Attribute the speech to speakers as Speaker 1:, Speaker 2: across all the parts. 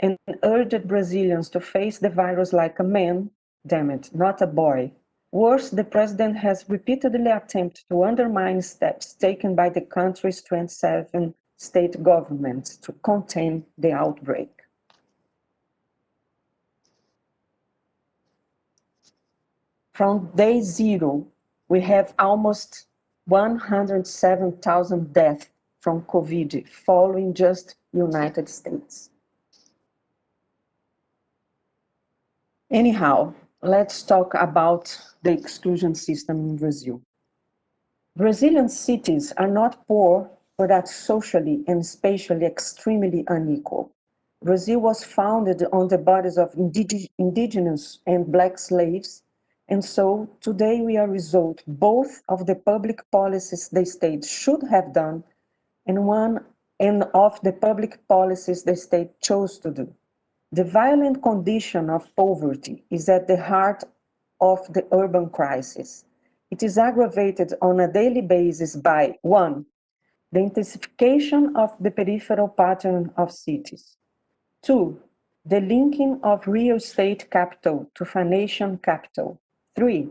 Speaker 1: and urged Brazilians to face the virus like a man, damn it, not a boy. Worse, the president has repeatedly attempted to undermine steps taken by the country's 27 state governments to contain the outbreak. From day zero, we have almost 107,000 deaths from COVID following just United States. Anyhow, let's talk about the exclusion system in Brazil. Brazilian cities are not poor, but are socially and spatially extremely unequal. Brazil was founded on the bodies of indigenous and Black slaves, and so today we are a result both of the public policies the state should have done and of the public policies the state chose to do. The violent condition of poverty is at the heart of the urban crisis. It is aggravated on a daily basis by 1. The intensification of the peripheral pattern of cities. 2. The linking of real estate capital to financial capital. 3.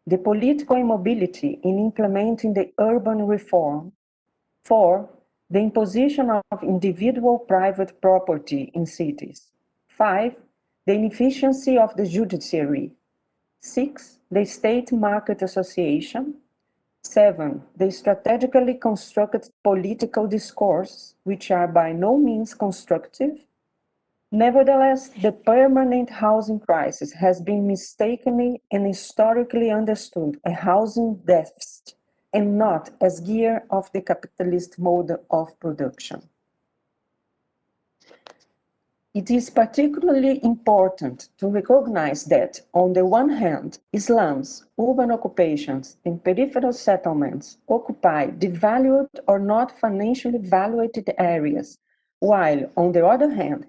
Speaker 1: The political immobility in implementing the urban reform. 4. The imposition of individual private property in cities. 5. The inefficiency of the judiciary. 6. The State Market Association. 7. The strategically constructed political discourse, which are by no means constructive. Nevertheless, the permanent housing crisis has been mistakenly and historically understood a housing deficit and not as gear of the capitalist mode of production. It is particularly important to recognize that, on the one hand, slums, urban occupations, and peripheral settlements occupy devalued or not financially valuated areas, while, on the other hand,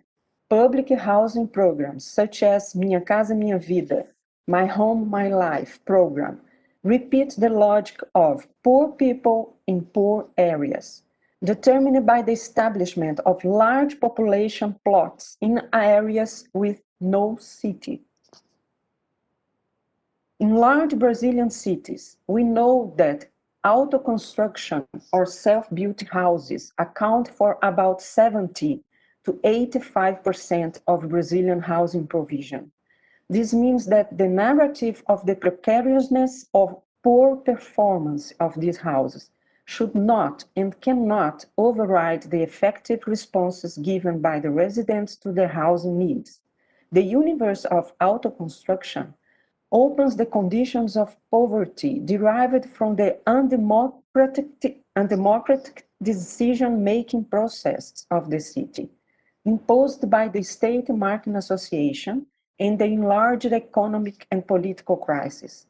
Speaker 1: public housing programs such as Minha Casa Minha Vida, My Home My Life program repeat the logic of poor people in poor areas, determined by the establishment of large population plots in areas with no city. In large Brazilian cities, we know that auto-construction or self-built houses account for about 70 to 85% of Brazilian housing provision. This means that the narrative of the precariousness of poor performance of these houses should not and cannot override the effective responses given by the residents to their housing needs. The universe of auto-construction opens the conditions of poverty derived from the undemocratic decision-making process of the city, imposed by the State Market Association and the enlarged economic and political crisis.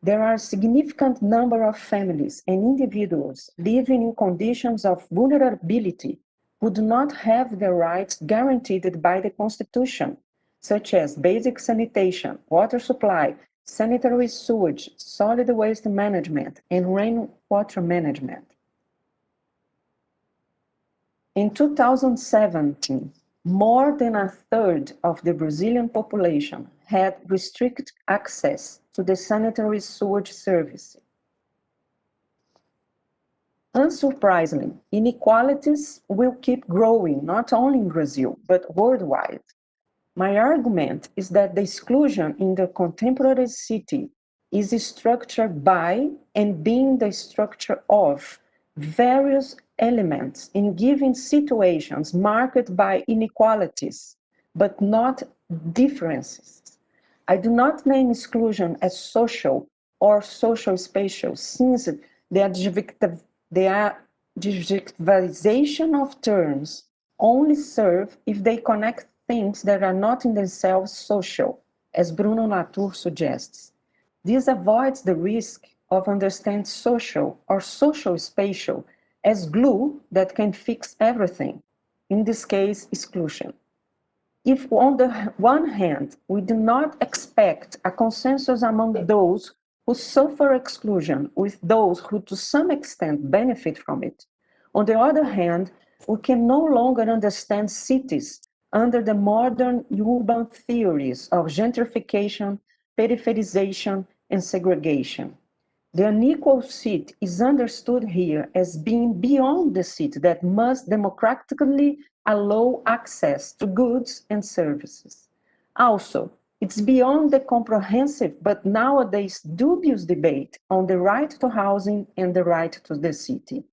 Speaker 1: There are a significant number of families and individuals living in conditions of vulnerability who do not have their rights guaranteed by the Constitution, such as basic sanitation, water supply, sanitary sewage, solid waste management, and rainwater management. In 2017, more than a third of the Brazilian population had restricted access to the sanitary sewage service. Unsurprisingly, inequalities will keep growing, not only in Brazil, but worldwide. My argument is that the exclusion in the contemporary city is structured by and being the structure of various elements in given situations marked by inequalities, but not differences. I do not name exclusion as social or social spatial, since the adjectivization of terms only serve if they connect things that are not in themselves social, as Bruno Latour suggests. This avoids the risk of understanding social or social spatial as glue that can fix everything, in this case, exclusion. If on the one hand, we do not expect a consensus among those who suffer exclusion with those who to some extent benefit from it, on the other hand, we can no longer understand cities under the modern urban theories of gentrification, peripherization, and segregation. The unequal seat is understood here as being beyond the seat that must democratically allow access to goods and services. Also, it's beyond the comprehensive but nowadays dubious debate on the right to housing and the right to the city.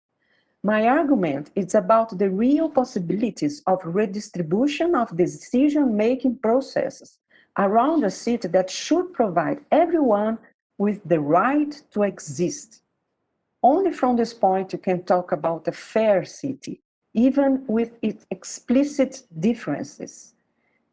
Speaker 1: My argument is about the real possibilities of redistribution of decision-making processes around a city that should provide everyone with the right to exist. Only from this point you can talk about a fair city, even with its explicit differences.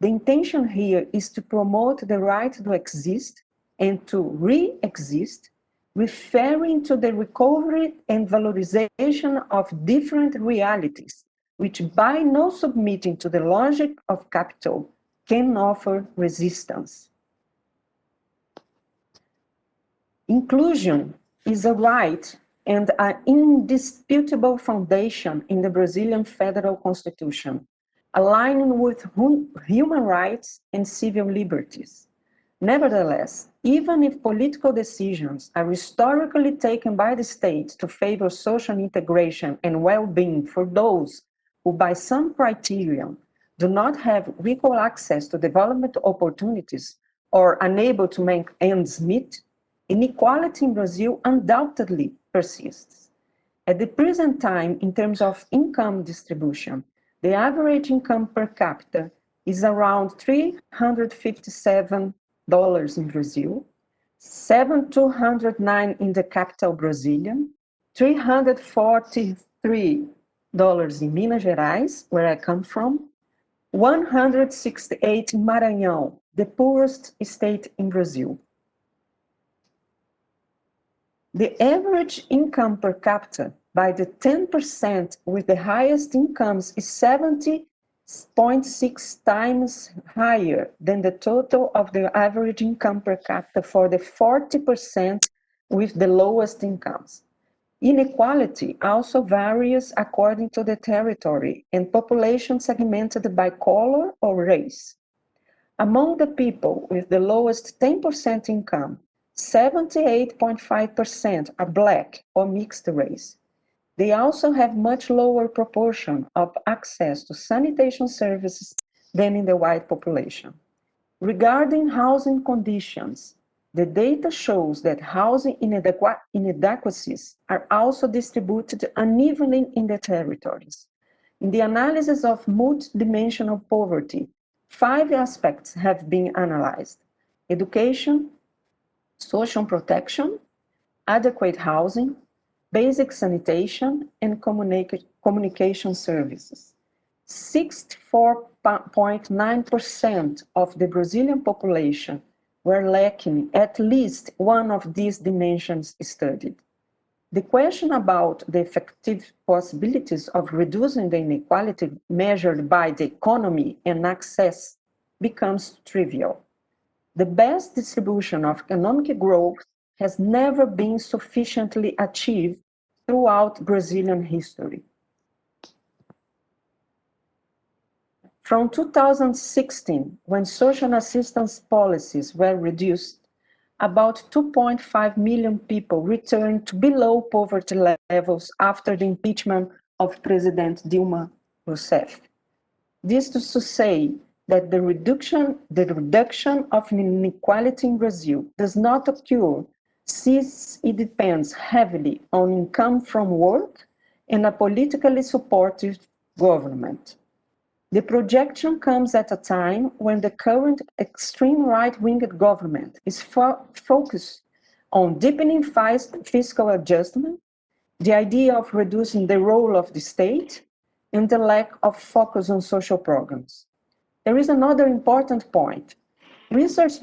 Speaker 1: The intention here is to promote the right to exist and to re-exist, referring to the recovery and valorization of different realities, which by no submitting to the logic of capital can offer resistance. Inclusion is a right and an indisputable foundation in the Brazilian federal constitution, aligning with human rights and civil liberties. Nevertheless, even if political decisions are historically taken by the state to favor social integration and well-being for those who, by some criterion, do not have equal access to development opportunities or unable to make ends meet, inequality in Brazil undoubtedly persists. At the present time, in terms of income distribution, the average income per capita is around $357 in Brazil, 7,209 in the capital Brazilian, $343 in Minas Gerais, where I come from, 168 in Maranhão, the poorest state in Brazil. The average income per capita by the 10% with the highest incomes is 70.6 times higher than the total of the average income per capita for the 40% with the lowest incomes. Inequality also varies according to the territory and population segmented by color or race. Among the people with the lowest 10% income, 78.5% are Black or mixed race. They also have much lower proportion of access to sanitation services than in the white population. Regarding housing conditions, the data shows that housing inadequacies are also distributed unevenly in the territories. In the analysis of multidimensional poverty, 5 aspects have been analyzed: education, social protection, adequate housing, basic sanitation, and communication services. 64.9% of the Brazilian population were lacking at least one of these dimensions studied. The question about the effective possibilities of reducing the inequality measured by the economy and access becomes trivial. The best distribution of economic growth has never been sufficiently achieved throughout Brazilian history. From 2016, when social assistance policies were reduced, about 2.5 million people returned to below poverty levels after the impeachment of President Dilma Rousseff. This is to say that the reduction of inequality in Brazil does not occur since it depends heavily on income from work and a politically supportive government. The projection comes at a time when the current extreme right-winged government is focused on deepening fiscal adjustment, the idea of reducing the role of the state, and the lack of focus on social programs. There is another important point. Research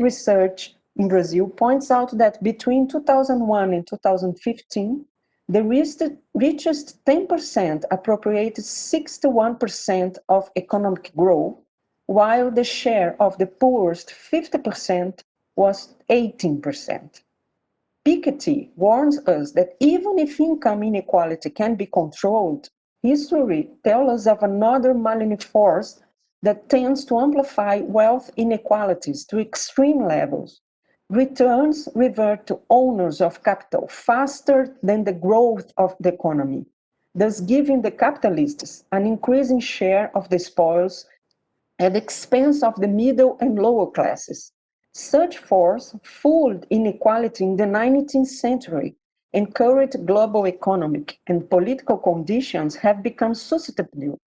Speaker 1: in Brazil points out that between 2001 and 2015, the richest 10% appropriated 61% of economic growth, while the share of the poorest 50% was 18%. Piketty warns us that even if income inequality can be controlled, history tells us of another malign force that tends to amplify wealth inequalities to extreme levels. Returns revert to owners of capital faster than the growth of the economy, thus giving the capitalists an increasing share of the spoils at the expense of the middle and lower classes. Such force fueled inequality in the 19th century, and current global economic and political conditions have become susceptible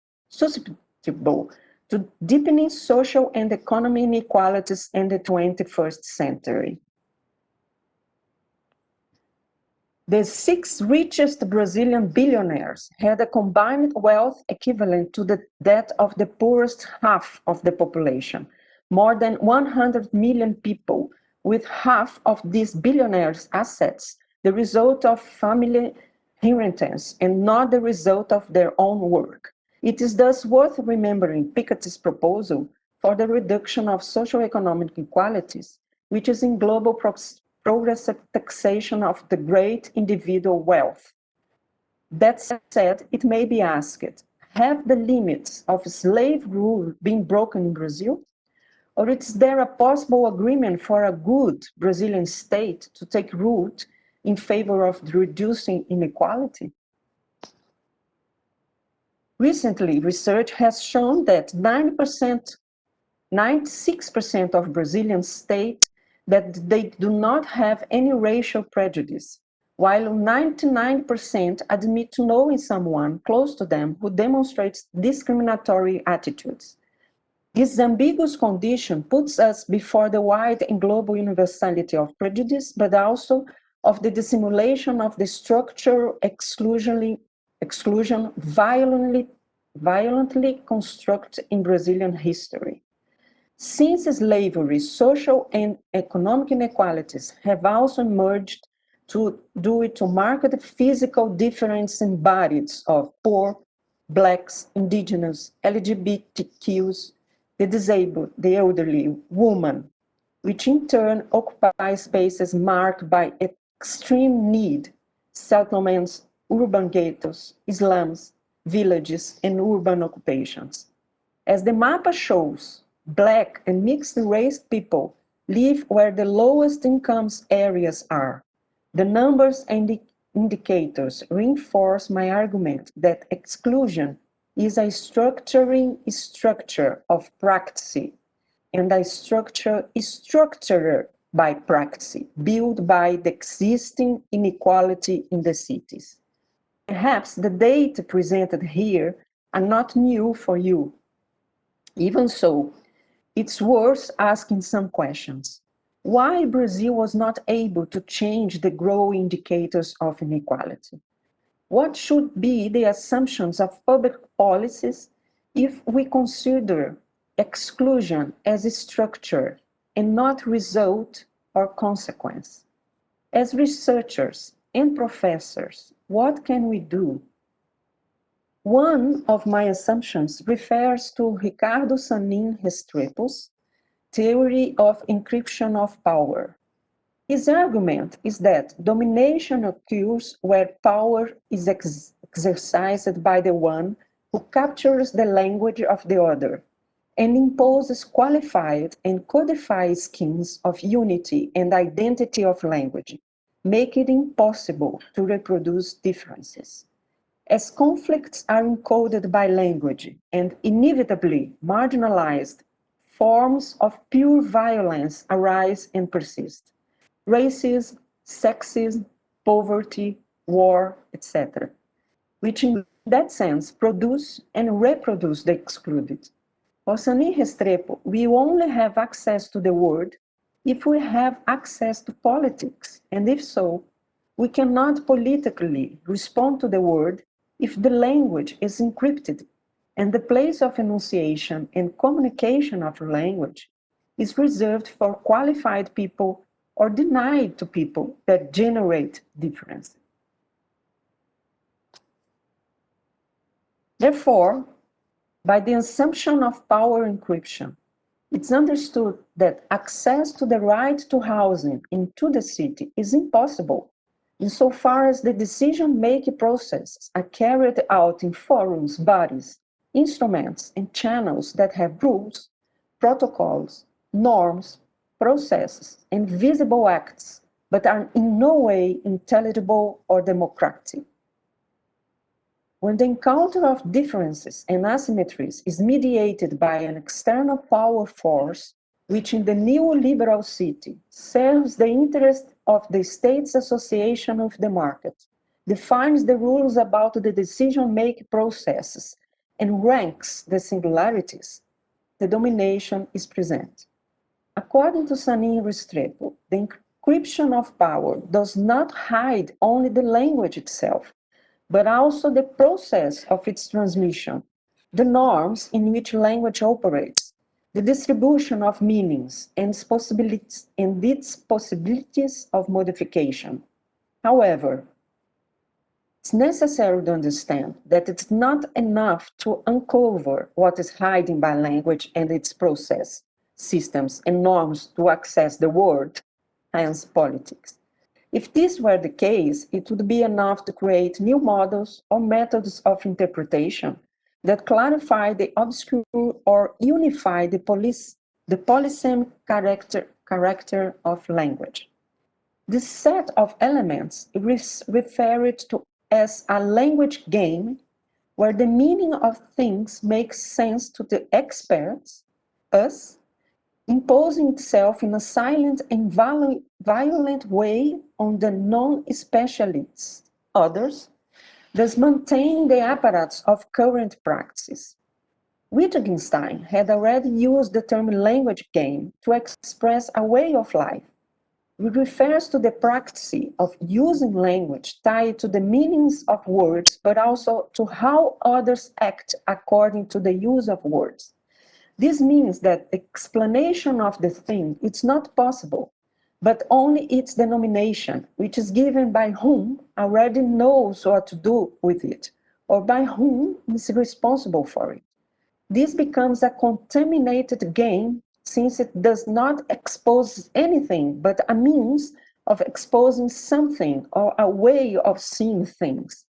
Speaker 1: to deepening social and economic inequalities in the 21st century. The 6 richest Brazilian billionaires had a combined wealth equivalent to that of the poorest half of the population, more than 100 million people, with half of these billionaires' assets the result of family inheritance and not the result of their own work. It is thus worth remembering Piketty's proposal for the reduction of socioeconomic inequalities, which is in global progressive taxation of the great individual wealth. That said, it may be asked, have the limits of slave rule been broken in Brazil? Or is there a possible agreement for a good Brazilian state to take root in favor of reducing inequality? Recently, research has shown that 96% of Brazilians state that they do not have any racial prejudice, while 99% admit to knowing someone close to them who demonstrates discriminatory attitudes. This ambiguous condition puts us before the wide and global universality of prejudice, but also of the dissimulation of the structural exclusion violently constructed in Brazilian history. Since slavery, social and economic inequalities have also emerged due to marked physical difference in bodies of poor, blacks, indigenous, LGBTQs, the disabled, the elderly, women, which in turn occupy spaces marked by extreme need, settlements, urban ghettos, slums, villages, and urban occupations. As the mapa shows, Black and mixed-race people live where the lowest incomes areas are. The numbers and indicators reinforce my argument that exclusion is a structuring structure of practice, and a structure is structured by practice, built by the existing inequality in the cities. Perhaps the data presented here are not new for you. Even so, it's worth asking some questions. Why Brazil was not able to change the growing indicators of inequality? What should be the assumptions of public policies if we consider exclusion as a structure and not result or consequence? As researchers and professors, what can we do? One of my assumptions refers to Ricardo Sanin Restrepo's theory of encryption of power. His argument is that domination occurs where power is exercised by the one who captures the language of the other and imposes qualified and codified schemes of unity and identity of language, making it impossible to reproduce differences. As conflicts are encoded by language and inevitably marginalized, forms of pure violence arise and persist. Racism, sexism, poverty, war, etc., which in that sense produce and reproduce the excluded. For Sanin Restrepo, we only have access to the world if we have access to politics, and if so, we cannot politically respond to the world if the language is encrypted and the place of enunciation and communication of language is reserved for qualified people or denied to people that generate difference. Therefore, by the assumption of power encryption, it's understood that access to the right to housing into the city is impossible insofar as the decision-making processes are carried out in forums, bodies, instruments and channels that have rules, protocols, norms, processes, and visible acts, but are in no way intelligible or democratic. When the encounter of differences and asymmetries is mediated by an external power force, which in the neoliberal city serves the interest of the state's association with the market, defines the rules about the decision-making processes, and ranks the singularities, the domination is present. According to Sanin Restrepo, the encryption of power does not hide only the language itself, but also the process of its transmission, the norms in which language operates, the distribution of meanings and its possibilities of modification. However, it's necessary to understand that it's not enough to uncover what is hidden by language and its process, systems, and norms to access the world, hence politics. If this were the case, it would be enough to create new models or methods of interpretation that clarify the obscure or unify the polysemy character of language. This set of elements is referred to as a language game, where the meaning of things makes sense to the experts, us, imposing itself in a silent and violent way on the non-specialists, others, thus maintaining the apparatus of current practice. Wittgenstein had already used the term language game to express a way of life. It refers to the practice of using language tied to the meanings of words, but also to how others act according to the use of words. This means that explanation of the thing is not possible, but only its denomination, which is given by whom already knows what to do with it, or by whom is responsible for it. This becomes a contaminated game, since it does not expose anything, but a means of exposing something or a way of seeing things.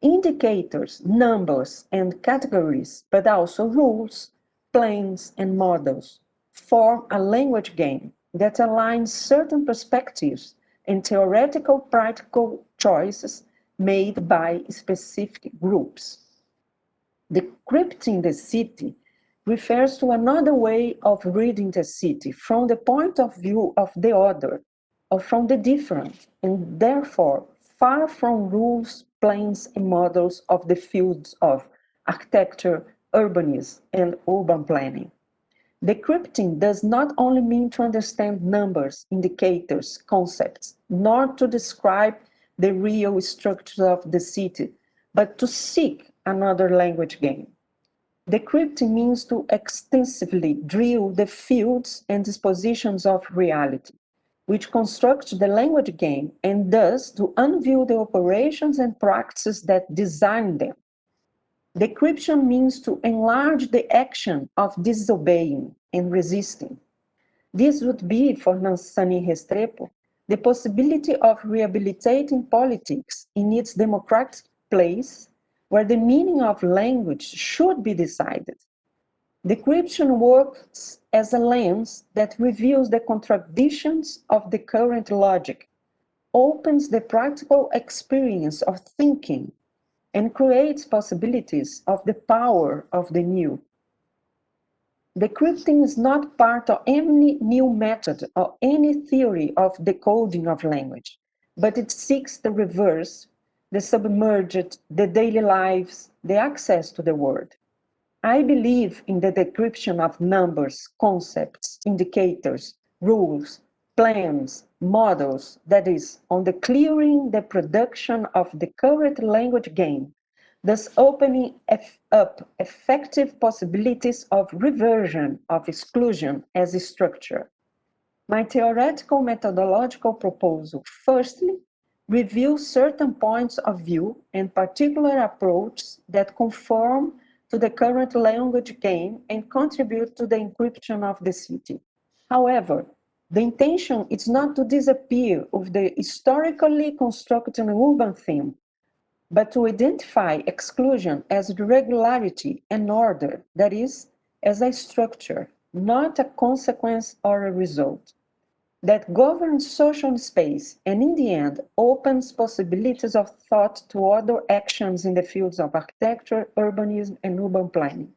Speaker 1: Indicators, numbers, and categories, but also rules, planes, and models, form a language game that aligns certain perspectives and theoretical practical choices made by specific groups. Decrypting the city refers to another way of reading the city from the point of view of the other, or from the different, and therefore far from rules, plans, and models of the fields of architecture, urbanism, and urban planning. Decrypting does not only mean to understand numbers, indicators, concepts, nor to describe the real structure of the city, but to seek another language game. Decrypting means to extensively drill the fields and dispositions of reality, which construct the language game, and thus to unveil the operations and practices that design them. Decryption means to enlarge the action of disobeying and resisting. This would be, for Nascimento Restrepo, the possibility of rehabilitating politics in its democratic place, where the meaning of language should be decided. Decryption works as a lens that reveals the contradictions of the current logic, opens the practical experience of thinking, and creates possibilities of the power of the new. Decrypting is not part of any new method or any theory of decoding of language, but it seeks the reverse, the submerged, the daily lives, the access to the world. I believe in the decryption of numbers, concepts, indicators, rules, plans, models, that is, on the clearing the production of the current language game, thus opening up effective possibilities of reversion of exclusion as a structure. My theoretical methodological proposal, firstly, reviews certain points of view and particular approaches that conform to the current language game and contribute to the encryption of the city. However, the intention is not to disappear with the historically constructed urban theme, but to identify exclusion as regularity and order, that is, as a structure, not a consequence or a result, that governs social space and in the end opens possibilities of thought to other actions in the fields of architecture, urbanism, and urban planning.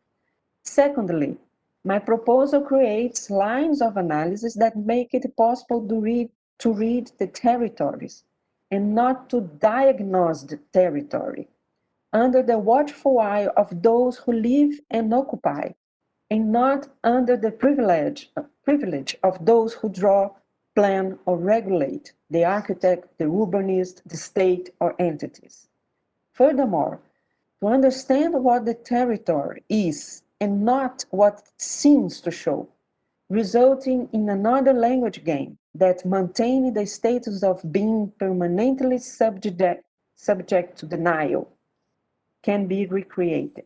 Speaker 1: Secondly, my proposal creates lines of analysis that make it possible to read the territories and not to diagnose the territory under the watchful eye of those who live and occupy, and not under the privilege of those who draw, plan, or regulate, the architect, the urbanist, the state, or entities. Furthermore, to understand what the territory is and not what it seems to show, resulting in another language game that maintains the status of being permanently subject to denial, can be recreated.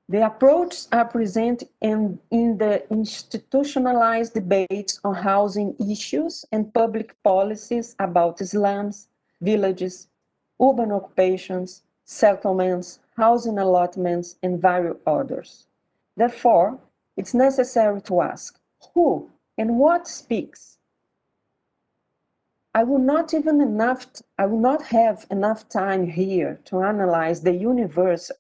Speaker 1: The approaches are present in the institutionalized debates on housing issues and public policies about slums, villages, urban occupations, settlements, housing allotments, and various others. Therefore, it's necessary to ask, who and what speaks? I will not have enough time here to analyze the universe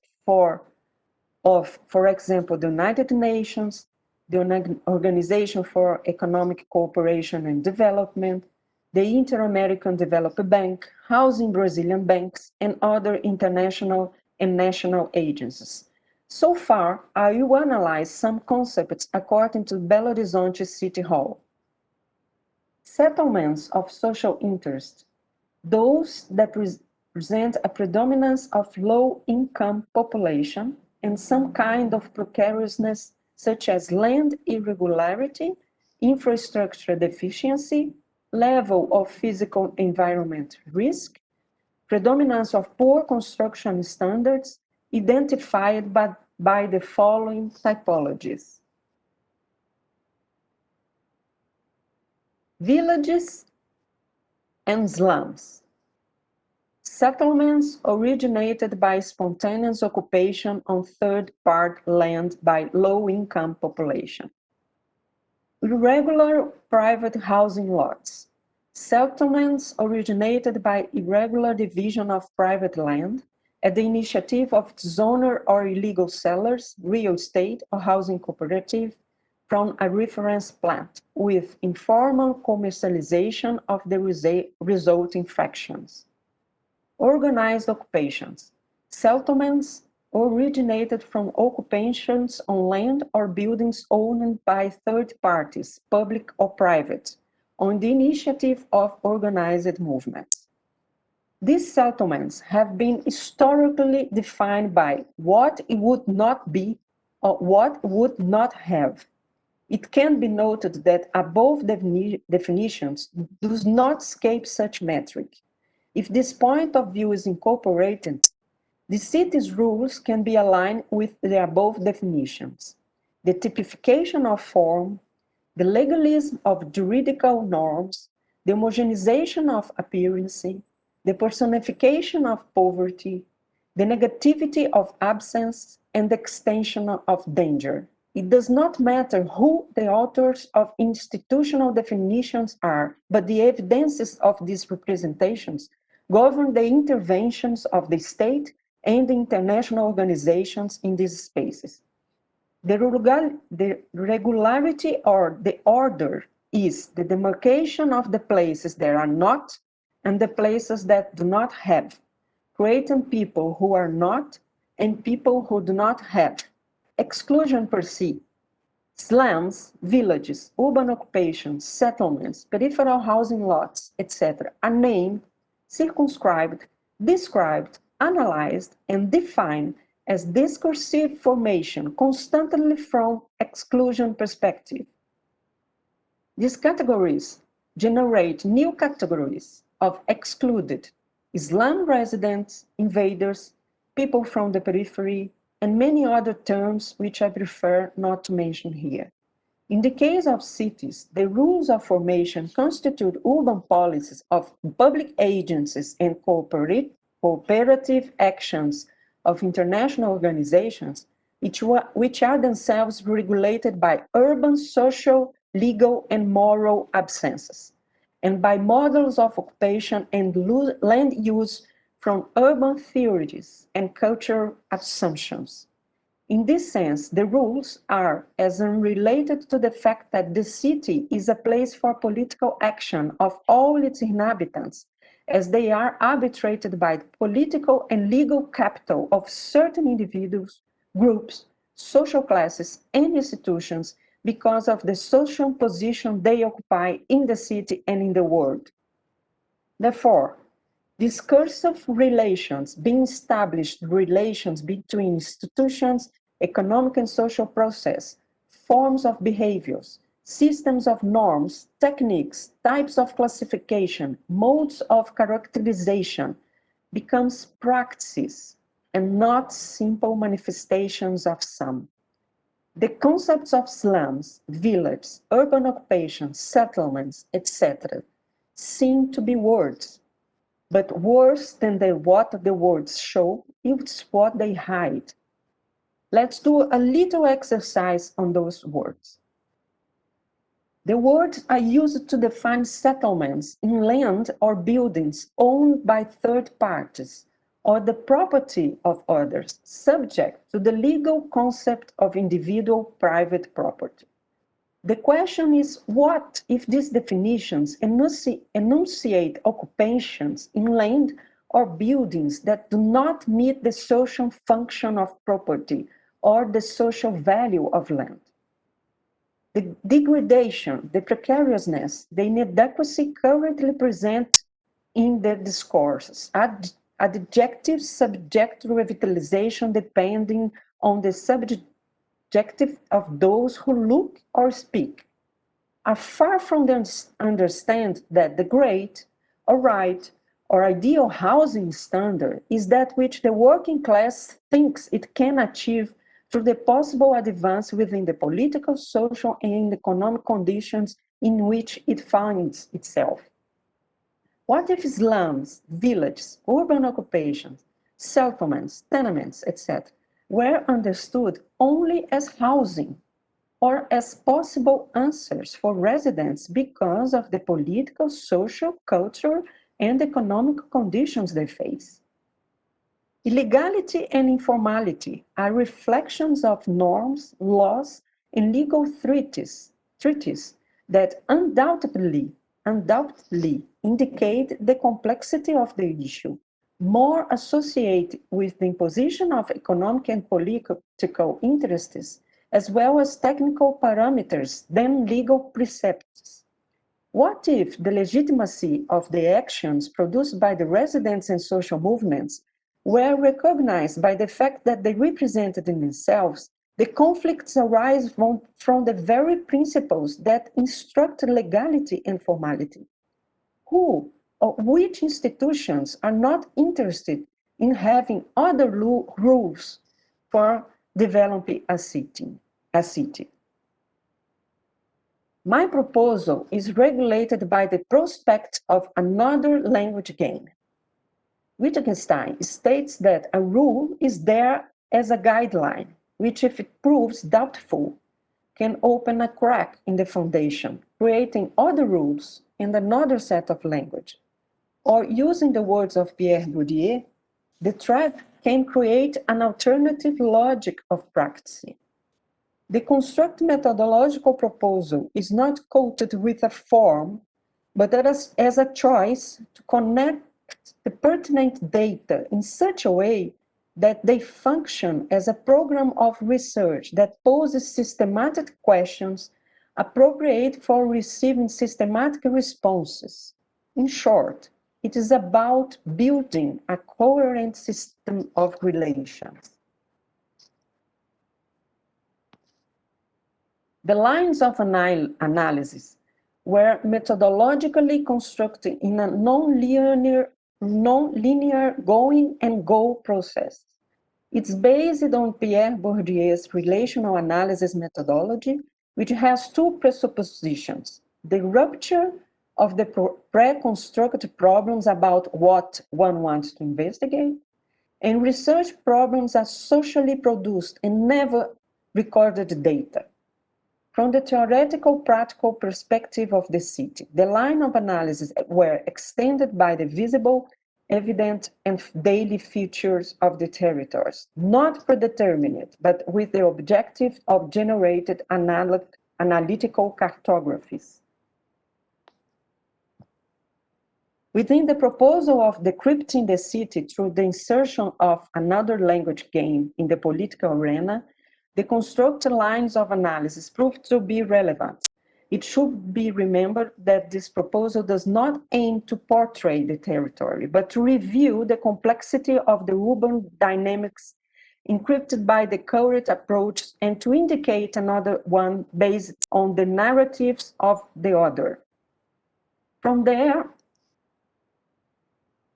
Speaker 1: of, for example, the United Nations, the Organization for Economic Cooperation and Development, the Inter-American Development Bank, housing Brazilian banks, and other international and national agencies. So far, I will analyze some concepts according to Belo Horizonte City Hall. Settlements of social interest, those that present a predominance of low-income population and some kind of precariousness, such as land irregularity, infrastructure deficiency, level of physical environment risk, predominance of poor construction standards, identified by the following typologies. Villages and slums. Settlements originated by spontaneous occupation on third-party land by low-income population. Irregular private housing lots. Settlements originated by irregular division of private land at the initiative of its owner or illegal sellers, real estate or housing cooperative, from a reference plant with informal commercialization of the resulting fractions. Organized occupations. Settlements originated from occupations on land or buildings owned by third parties, public or private, on the initiative of organized movements. These settlements have been historically defined by what it would not be or what would not have. It can be noted that above definitions do not escape such metric. If this point of view is incorporated, the city's rules can be aligned with the above definitions. The typification of form, the legalism of juridical norms, the homogenization of appearance, the personification of poverty, the negativity of absence, and the extension of danger. It does not matter who the authors of institutional definitions are, but the evidences of these representations govern the interventions of the state and the international organizations in these spaces. The regularity or the order is the demarcation of the places that are not and the places that do not have, creating people who are not and people who do not have. Exclusion per se. Slums, villages, urban occupations, settlements, peripheral housing lots, etc. are named, circumscribed, described, analyzed, and defined as discursive formation constantly from exclusion perspective. These categories generate new categories of excluded, slum residents, invaders, people from the periphery, and many other terms which I prefer not to mention here. In the case of cities, the rules of formation constitute urban policies of public agencies and cooperative actions of international organizations, which are themselves regulated by urban social, legal, and moral absences, and by models of occupation and land use from urban theories and cultural assumptions. In this sense, the rules are as unrelated to the fact that the city is a place for political action of all its inhabitants as they are arbitrated by the political and legal capital of certain individuals, groups, social classes, and institutions because of the social position they occupy in the city and in the world. Therefore, discursive relations, being established relations between institutions, economic and social process, forms of behaviors, systems of norms, techniques, types of classification, modes of characterization, becomes practices and not simple manifestations of some. The concepts of slums, villages, urban occupations, settlements, etc., seem to be words, but worse than what the words show, it's what they hide. Let's do a little exercise on those words. The words are used to define settlements in land or buildings owned by third parties or the property of others, subject to the legal concept of individual private property. The question is, what if these definitions enunciate occupations in land or buildings that do not meet the social function of property or the social value of land? The degradation, the precariousness, the inadequacy currently present in the discourses, adjective subject revitalization depending on the subject of those who look or speak, are far from them understand that the great, or right, or ideal housing standard is that which the working class thinks it can achieve through the possible advance within the political, social, and economic conditions in which it finds itself. What if slums, villages, urban occupations, settlements, tenements, etc., were understood only as housing or as possible answers for residents because of the political, social, cultural, and economic conditions they face? Illegality and informality are reflections of norms, laws, and legal treaties that undoubtedly indicate the complexity of the issue, more associated with the imposition of economic and political interests, as well as technical parameters than legal precepts. What if the legitimacy of the actions produced by the residents and social movements were recognized by the fact that they represented in themselves the conflicts arise from the very principles that instruct legality and formality? Who or which institutions are not interested in having other rules for developing a city? My proposal is regulated by the prospect of another language game. Wittgenstein states that a rule is there as a guideline, which, if it proves doubtful, can open a crack in the foundation, creating other rules and another set of language. Or, using the words of Pierre Bourdieu, the threat can create an alternative logic of practice. The construct methodological proposal is not quoted with a form, but as a choice to connect the pertinent data in such a way that they function as a program of research that poses systematic questions appropriate for receiving systematic responses. In short, it is about building a coherent system of relations. The lines of analysis were methodologically constructed in a non-linear going and go process. It's based on Pierre Bourdieu's relational analysis methodology which has two presuppositions: the rupture of the pre-constructed problems about what one wants to investigate, and research problems are socially produced and never recorded data. From the theoretical practical perspective of the city, the line of analysis were extended by the visible, evident, and daily features of the territories, not predetermined, but with the objective of generated analytical cartographies. Within the proposal of decrypting the city through the insertion of another language game in the political arena, the constructed lines of analysis proved to be relevant. It should be remembered that this proposal does not aim to portray the territory, but to review the complexity of the urban dynamics encrypted by the current approach and to indicate another one based on the narratives of the other. From there,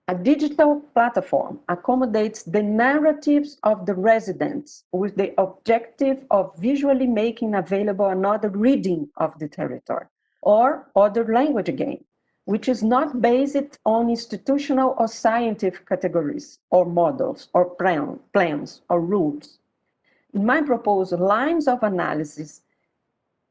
Speaker 1: a digital platform accommodates the narratives of the residents with the objective of visually making available another reading of the territory or other language game, which is not based on institutional or scientific categories or models or plans or rules. In my proposal, lines of analysis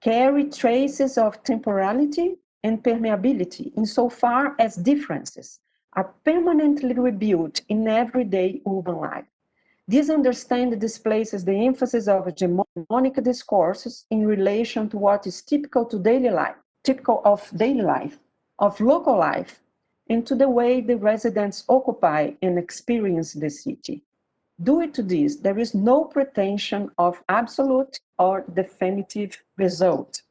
Speaker 1: carry traces of temporality and permeability insofar as differences are permanently rebuilt in everyday urban life. This understanding displaces the emphasis of hegemonic discourses in relation to what is typical to daily life, typical of daily life, of local life, and to the way the residents occupy and experience the city. Due to this, there is no pretension of absolute or definitive result.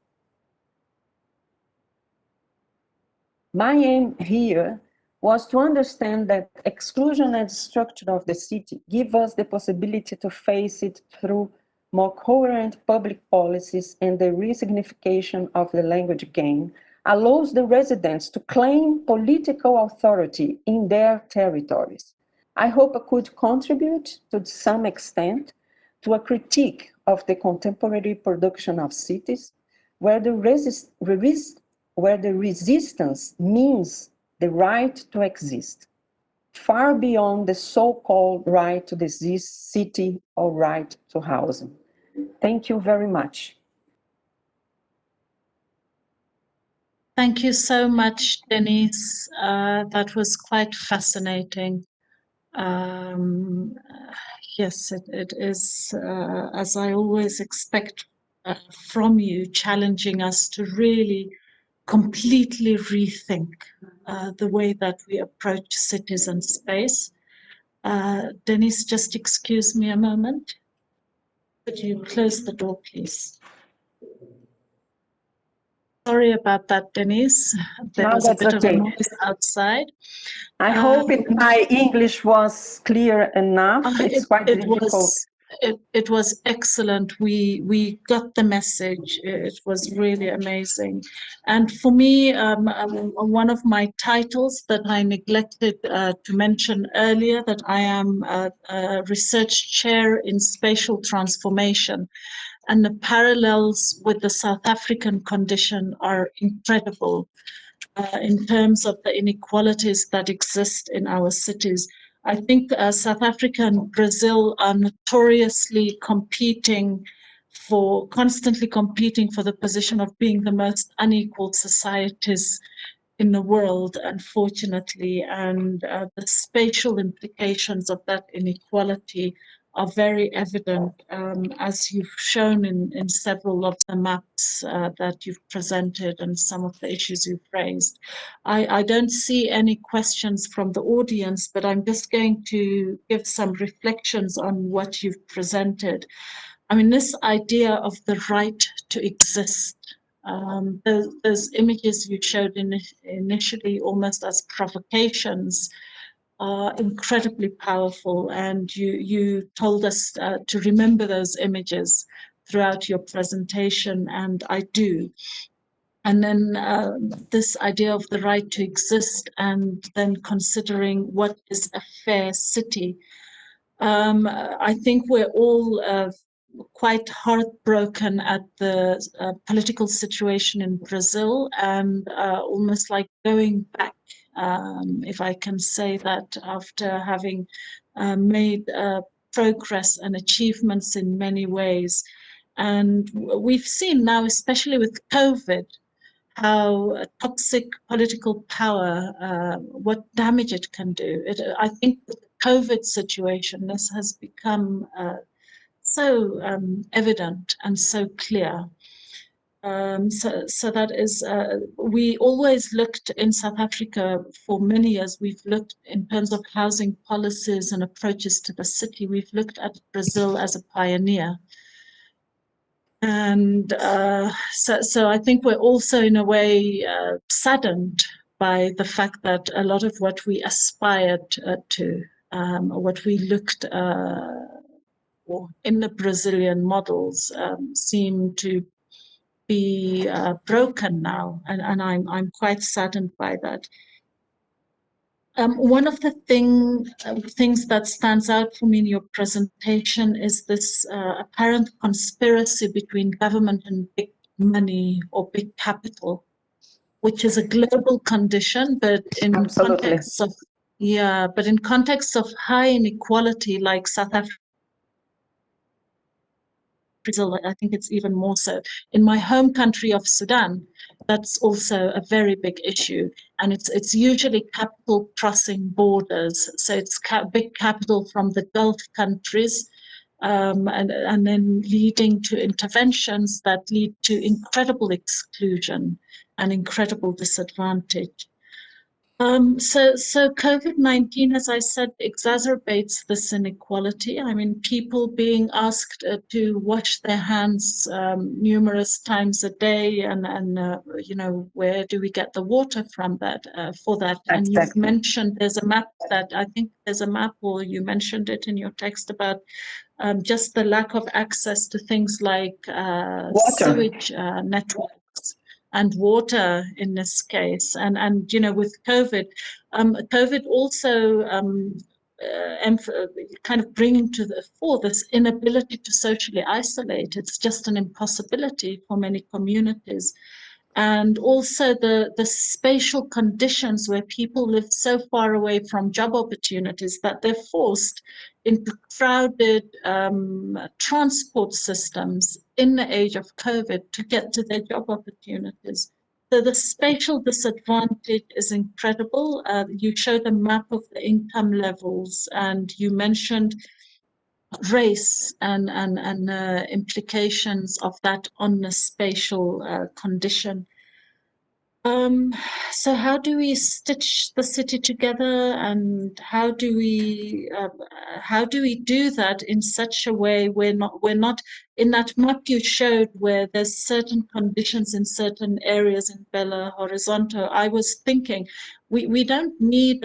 Speaker 1: My aim here was to understand that exclusion and structure of the city give us the possibility to face it through more coherent public policies, and the resignification of the language game allows the residents to claim political authority in their territories. I hope I could contribute to some extent to a critique of the contemporary production of cities where the resistance means the right to exist, far beyond the so-called right to this city or right to housing. Thank you very much.
Speaker 2: Thank you so much, Denise. That was quite fascinating. Yes, it is, as I always expect from you, challenging us to really completely rethink the way that we approach cities and space. Denise, just excuse me a moment. Could you close the door, please? Sorry about that, Denise. There was a bit of a noise outside.
Speaker 1: I hope my English was clear enough. It's quite difficult.
Speaker 2: It was excellent. We got the message. It was really amazing. And for me, one of my titles that I neglected to mention earlier, that I am a research chair in spatial transformation. And the parallels with the South African condition are incredible in terms of the inequalities that exist in our cities. I think South Africa and Brazil are notoriously constantly competing for the position of being the most unequal societies in the world, unfortunately, and the spatial implications of that inequality are very evident, as you've shown in several of the maps that you've presented and some of the issues you've raised. I don't see any questions from the audience, but I'm just going to give some reflections on what you've presented. I mean, this idea of the right to exist, those images you showed initially almost as provocations are incredibly powerful, and you told us to remember those images throughout your presentation, and I do. And then this idea of the right to exist, and then considering what is a fair city. I think we're all quite heartbroken at the political situation in Brazil, and almost like going back, if I can say that, after having made progress and achievements in many ways. And we've seen now, especially with COVID, how toxic political power, what damage it can do. I think with the COVID situation, this has become so evident and so clear. So that is, we always looked in South Africa for many years, we've looked in terms of housing policies and approaches to the city, we've looked at Brazil as a pioneer. And so I think we're also in a way saddened by the fact that a lot of what we aspired to, what we looked in the Brazilian models seem to be broken now, and I'm quite saddened by that. One of the things that stands out for me in your presentation is this apparent conspiracy between government and big money or big capital, which is a global condition, but in contexts of high inequality like South Africa, Brazil, I think it's even more so. In my home country of Sudan, that's also a very big issue, and it's usually capital crossing borders. So it's big capital from the Gulf countries, and then leading to interventions that lead to incredible exclusion and incredible disadvantage. So COVID-19, as I said, exacerbates this inequality. I mean, people being asked to wash their hands numerous times a day, and where do we get the water from that for that?
Speaker 1: Exactly.
Speaker 2: And you've mentioned there's a map or you mentioned it in your text about just the lack of access to things like sewage networks and water in this case, and with COVID, COVID also kind of bringing to the fore this inability to socially isolate. It's just an impossibility for many communities. And also the spatial conditions where people live so far away from job opportunities that they're forced into crowded transport systems in the age of COVID to get to their job opportunities. So the spatial disadvantage is incredible. You showed a map of the income levels, and you mentioned race and implications of that on the spatial condition. So how do we stitch the city together, and how do we do that in such a way we're not in that map you showed where there's certain conditions in certain areas in Belo Horizonte? I was thinking we don't need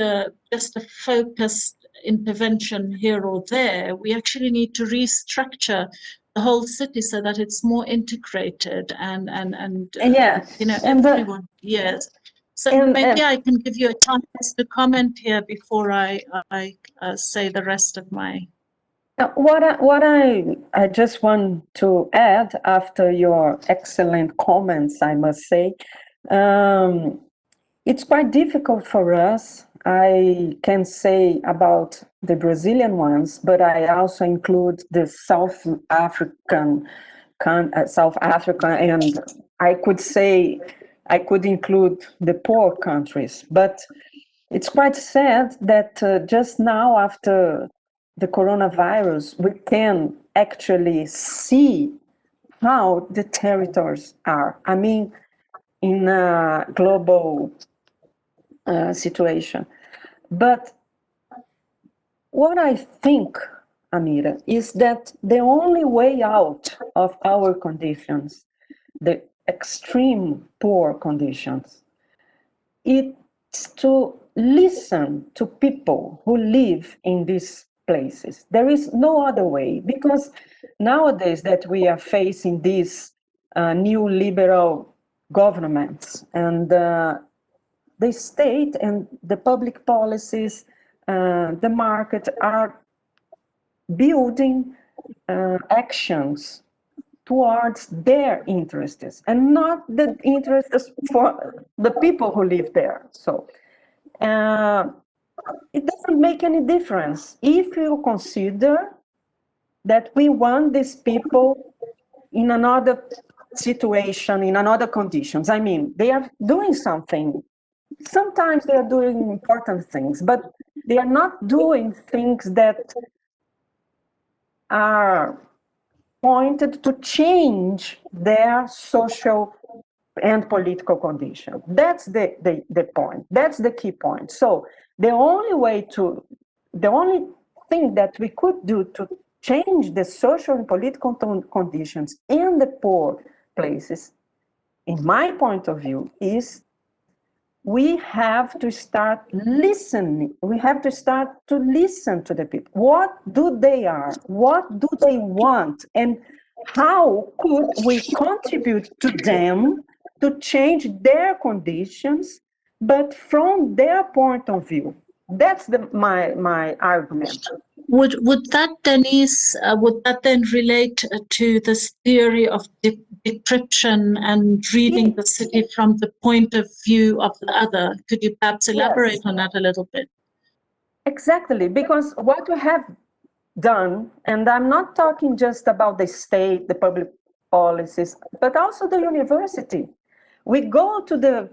Speaker 2: just a focused intervention here or there. We actually need to restructure the whole city so that it's more integrated and everyone. Yes. So maybe I can give you a chance to comment here before I say the rest of my.
Speaker 1: What I just want to add after your excellent comments, I must say, it's quite difficult for us. I can say about the Brazilian ones, but I also include the South Africa, and I could say I could include the poor countries. But it's quite sad that just now, after the coronavirus, we can actually see how the territories are. I mean, in a global situation. But what I think, Amira, is that the only way out of our conditions, the extreme poor conditions, it's to listen to people who live in these places. There is no other way, because nowadays that we are facing these new liberal governments, and the state and the public policies, the market are building actions towards their interests and not the interests for the people who live there. So it doesn't make any difference if you consider that we want these people in another situation, in another conditions. I mean, they are doing something. Sometimes they are doing important things, but they are not doing things that are pointed to change their social and political condition. That's the point. That's the key point. So the only thing that we could do to change the social and political conditions in the poor places, in my point of view, is we have to start listening. We have to start to listen to the people. What do they are? What do they want? And how could we contribute to them to change their conditions, but from their point of view? That's my argument.
Speaker 2: Would that, Denise, would that then relate to this theory of decryption and reading the city from the point of view of the other? Could you perhaps elaborate on that a little bit?
Speaker 1: Exactly, because what we have done, and I'm not talking just about the state, the public policies, but also the university. We go to the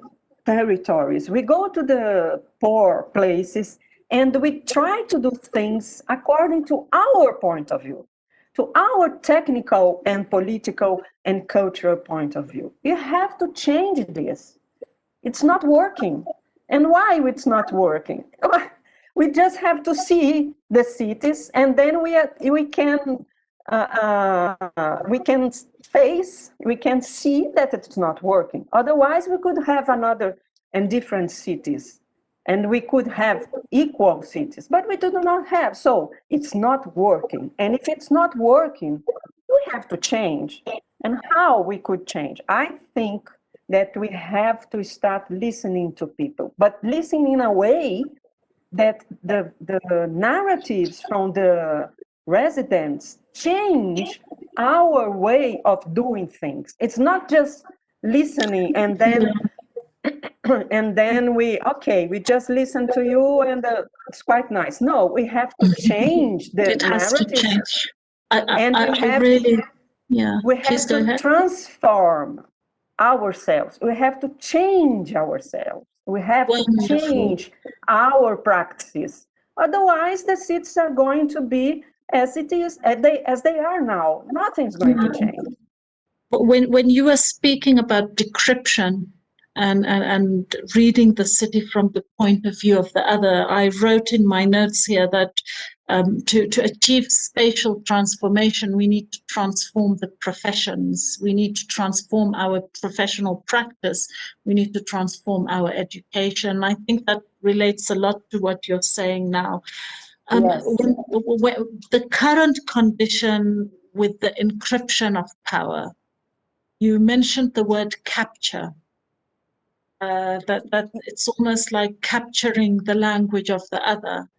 Speaker 1: territories, we go to the poor places, and we try to do things according to our point of view, to our technical and political and cultural point of view. You have to change this. It's not working. And why it's not working? We just have to see the cities, and then we can see that it's not working. Otherwise, we could have another and different cities, and we could have equal cities, but we do not have. So it's not working. And if it's not working, we have to change. And how we could change? I think that we have to start listening to people, but listening in a way that the narratives from the residents change our way of doing things. It's not just listening and then we just listen to you and it's quite nice. No, we have to change the
Speaker 2: It has
Speaker 1: narrative.
Speaker 2: To change.
Speaker 1: We have to transform ourselves. We have to change ourselves. We have to change our practices. Otherwise, the cities are going to be as it is, as they are now. Nothing's going to change.
Speaker 2: But when you were speaking about decryption and reading the city from the point of view of the other, I wrote in my notes here that to achieve spatial transformation, we need to transform the professions. We need to transform our professional practice. We need to transform our education. I think that relates a lot to what you're saying now.
Speaker 1: Yes.
Speaker 2: The current condition with the encryption of power, you mentioned the word capture. That it's almost like capturing the language of the other.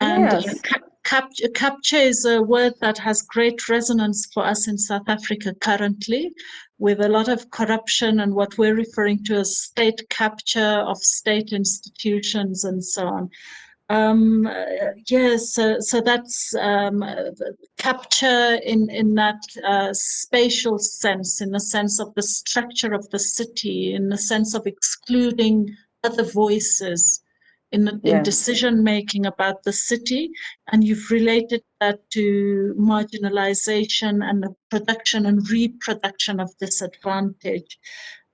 Speaker 2: And
Speaker 1: yes.
Speaker 2: Capture is a word that has great resonance for us in South Africa currently, with a lot of corruption and what we're referring to as state capture of state institutions and so on. Yes, so that's capture in that spatial sense, in the sense of the structure of the city, in the sense of excluding other voices in decision making about the city, and you've related that to marginalization and the production and reproduction of disadvantage.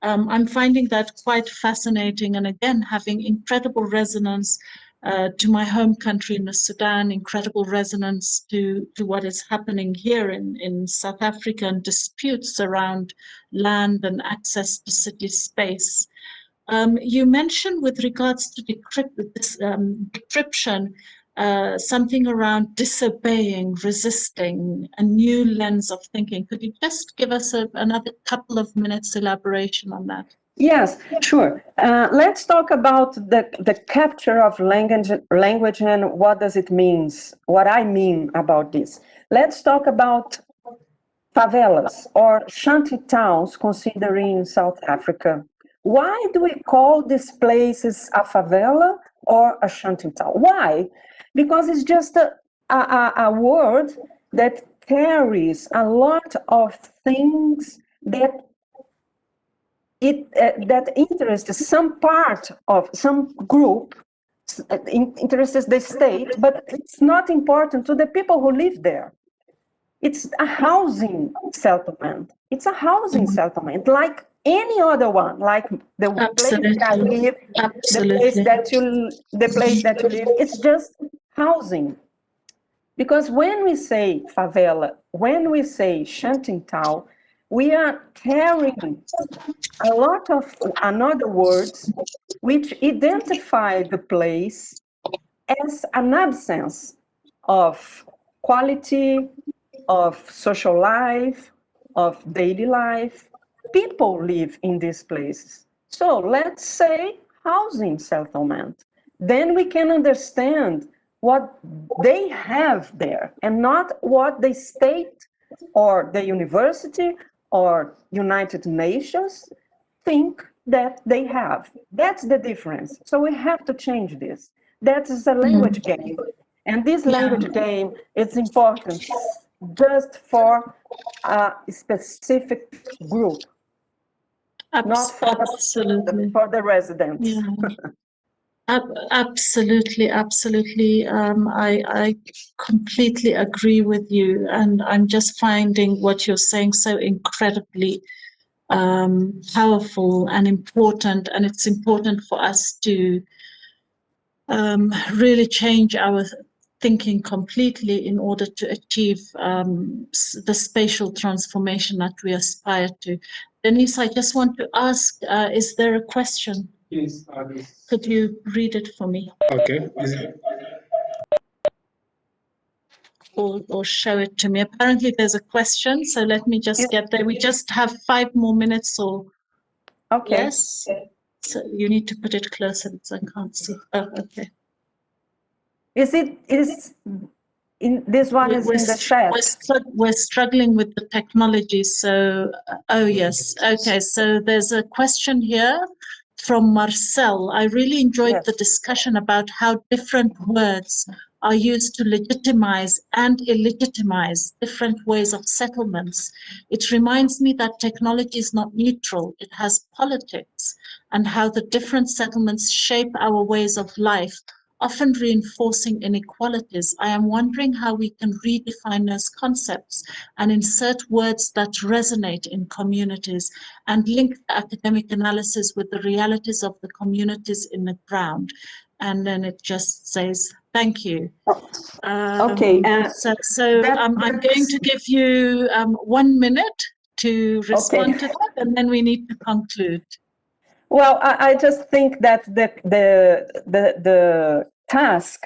Speaker 2: I'm finding that quite fascinating, and again, having incredible resonance to my home country in the Sudan, incredible resonance to what is happening here in South Africa, and disputes around land and access to city space. You mentioned with regards to decryption, something around disobeying, resisting, a new lens of thinking. Could you just give us another couple of minutes elaboration on that?
Speaker 1: Yes, sure. Let's talk about the capture of language and what does it means, what I mean about this. Let's talk about favelas or shanty towns, considering South Africa. Why do we call these places a favela or a shanty town? Why? Because it's just a word that carries a lot of things that that interests some part of some group, interests the state, but it's not important to the people who live there. It's a housing settlement. It's a housing settlement, like any other one, like the place that I
Speaker 2: Absolutely.
Speaker 1: live,
Speaker 2: Absolutely.
Speaker 1: the place that you live. It's just housing. Because when we say favela, when we say shantytown, we are carrying a lot of another words which identify the place as an absence of quality, of social life, of daily life. People live in these places. So let's say housing settlement. Then we can understand what they have there and not what the state or the university or United Nations think that they have. That's the difference. So we have to change this. That is a language game. And this
Speaker 2: Yeah.
Speaker 1: language game is important just for a specific group, not
Speaker 2: Absolutely.
Speaker 1: for the residents.
Speaker 2: Yeah. Absolutely, absolutely. I completely agree with you, and I'm just finding what you're saying so incredibly powerful and important. And it's important for us to really change our thinking completely in order to achieve the spatial transformation that we aspire to. Denise, I just want to ask, is there a question?
Speaker 3: Yes.
Speaker 2: Could you read it for me?
Speaker 3: Okay.
Speaker 2: Or show it to me. Apparently there's a question, so let me just get there. We just have 5 more minutes or
Speaker 1: Okay.
Speaker 2: less. So you need to put it closer because I can't see. Oh, okay.
Speaker 1: Is in this one is in the chat?
Speaker 2: We're struggling with the technology. So, oh yes. Okay. So there's a question here from Marcel. I really enjoyed
Speaker 1: Yes.
Speaker 2: the discussion about how different words are used to legitimize and illegitimize different ways of settlements. It reminds me that technology is not neutral. It has politics, and how the different settlements shape our ways of life, often reinforcing inequalities. I am wondering how we can redefine those concepts and insert words that resonate in communities and link the academic analysis with the realities of the communities in the ground. And then it just says, thank you.
Speaker 1: Okay.
Speaker 2: I'm going to give you 1 minute to respond to that, and then we need to conclude.
Speaker 1: Well, I just think that the task,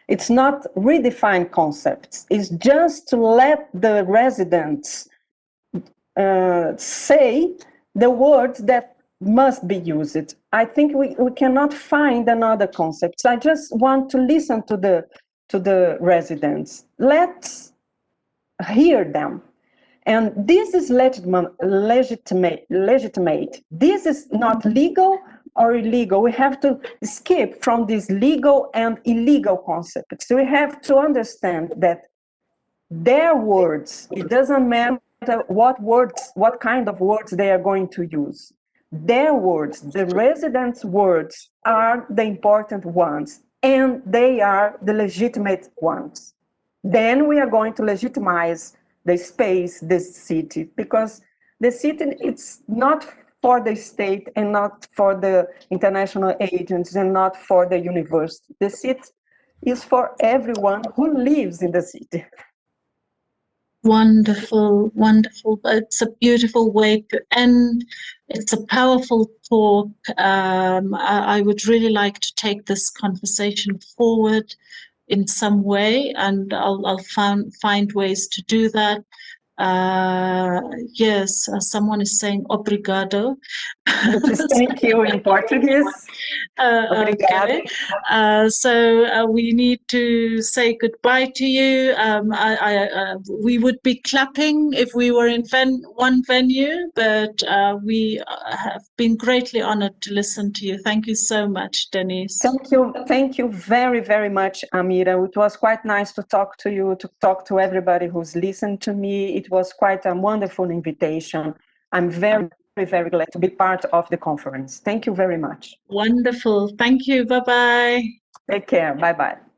Speaker 1: it's not redefine concepts. It's just to let the residents say the words that must be used. I think we cannot find another concept. I just want to listen to the residents. Let's hear them. And this is legitimate. This is not legal or illegal. We have to skip from this legal and illegal concepts. So we have to understand that their words, it doesn't matter what kind of words they are going to use. Their words, the residents' words, are the important ones, and they are the legitimate ones. Then we are going to legitimize the space, the city, because the city, it's not for the state and not for the international agents and not for the university. The city is for everyone who lives in the city.
Speaker 2: Wonderful, wonderful. It's a beautiful way to end. It's a powerful talk. I would really like to take this conversation forward in some way, and I'll find ways to do that. Yes, someone is saying obrigado.
Speaker 1: Which is thank you in Portuguese. Obrigado.
Speaker 2: Okay. So we need to say goodbye to you. We would be clapping if we were in one venue, but we have been greatly honored to listen to you. Thank you so much, Denise.
Speaker 1: Thank you very, very much, Amira. It was quite nice to talk to you, to talk to everybody who's listened to me. It was quite a wonderful invitation. I'm very, very glad to be part of the conference. Thank you very much.
Speaker 2: Wonderful. Thank you. Bye-bye.
Speaker 1: Take care. Bye-bye.